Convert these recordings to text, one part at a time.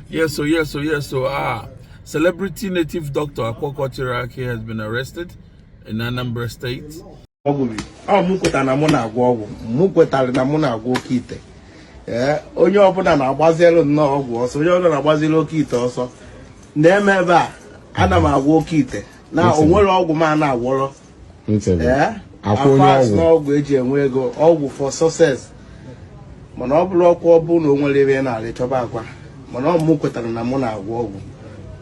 Yes, so celebrity native doctor Akwa Ọkụkọ Tiwara akị has been arrested in Anambra State. Onye ọbụla na-agbaziri nnọọ ọgwụ ọsọ, onye ọbụla na-agbaziri oke ite ọsọ. Na-eme ebe a, ana m agwọ oke ite. Na o nwere ọgwụ ma na-agwọrọ. Afas n'ọgwụ eji enwe ego, ọgwụ for success. Mana ọ bụrụ ọkwa ọ bụ na o nwere ebe na-arị chọba akwa. Mana mụ kwetara na mụ na-agwọ ọgwụ.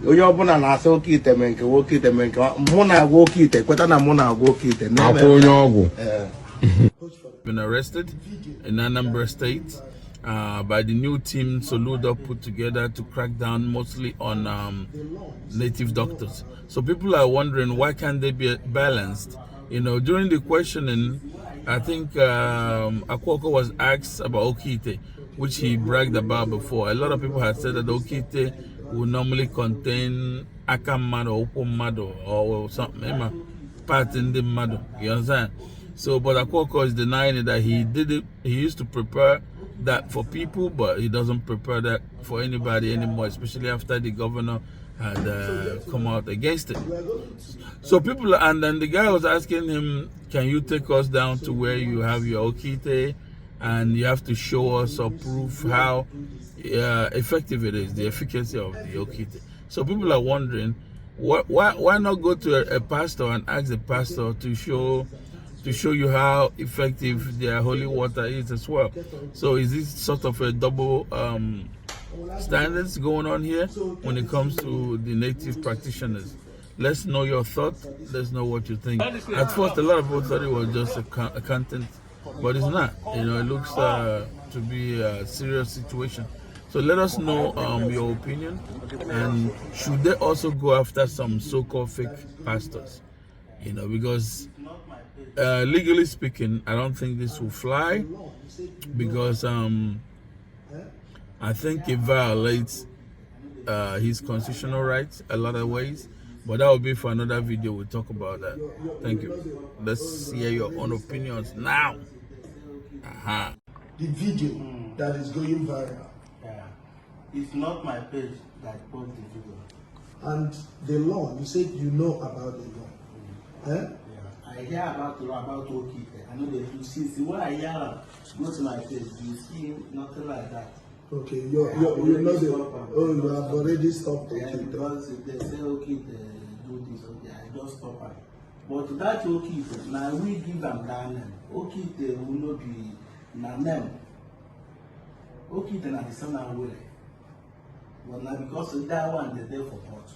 Onye ọbụla na-asa oke ite mee nke nwoke ite mee nke mụ na-agwọ oke ite, kweta na mụ na-agwọ oke ite. Onye ọgwụ. Been arrested in Anambra State by the new team Soludo put together to crack down mostly on native doctors. So people are wondering, why can't they be balanced? You know, during the questioning, I think Akwa Ọkụkọ was asked about Okite, which he bragged about before. A lot of people had said that Okite will normally contain Akamado or Upomado or something, part in the Mado. You understand? So, but Akwa Ọkụkọ is denying it, that he did it. He used to prepare that for people, but he doesn't prepare that for anybody anymore, especially after the governor had come out against it. So people, and then the guy was asking him, can you take us down to where you have your Okite, and you have to show us or prove how effective it is, the efficacy of the Okite. So people are wondering, why not go to a pastor and ask the pastor to show you how effective their holy water is as well. So is this sort of a double standards going on here when it comes to the native practitioners? Let's know your thought. Let's know what you think. At first, a lot of people thought it was just a content, but it's not. You know, it looks to be a serious situation. So let us know your opinion, and should they also go after some so-called fake pastors? You know, because legally speaking, I don't think this will fly, because I think it violates his constitutional rights a lot of ways. But that will be for another video. We'll talk about that. Thank you. Let's hear your own opinions now. The video that is going viral. It's not my page that posts the video. And the law, you said you know about the law. I hear about the law about Okite. I know that you see when I hear go to my page, you see nothing like that. Okay, you know you have already stopped Okite. Because they say Okite do this, okay, I just stop it. But that Okite, now we give them that name. Okite will not be na name. Okite na the same way. But now because of that one, they're there for what?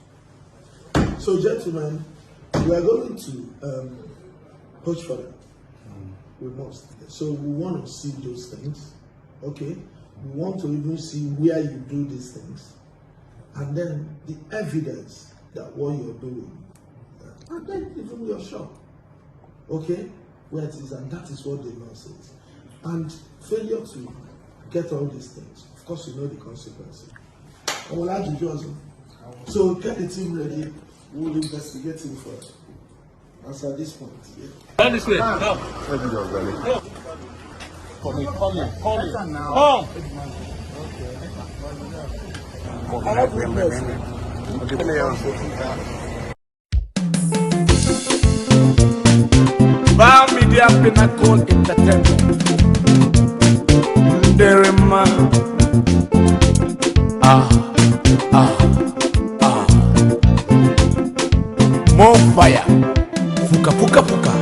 So gentlemen, we are going to push further. We must. So we want to see those things. Okay? We want to even see where you do these things. And then the evidence that what you're doing. And then even your shop. Okay? Where it is, and that is what the law says. And failure to get all these things, of course you know the consequences. I will add you also. So get the team ready. We will investigate him first. As at this point. Come this way. Come. Bar Media Pinnacle Entertainment. Derema. More fire. Fuka fuka fuka.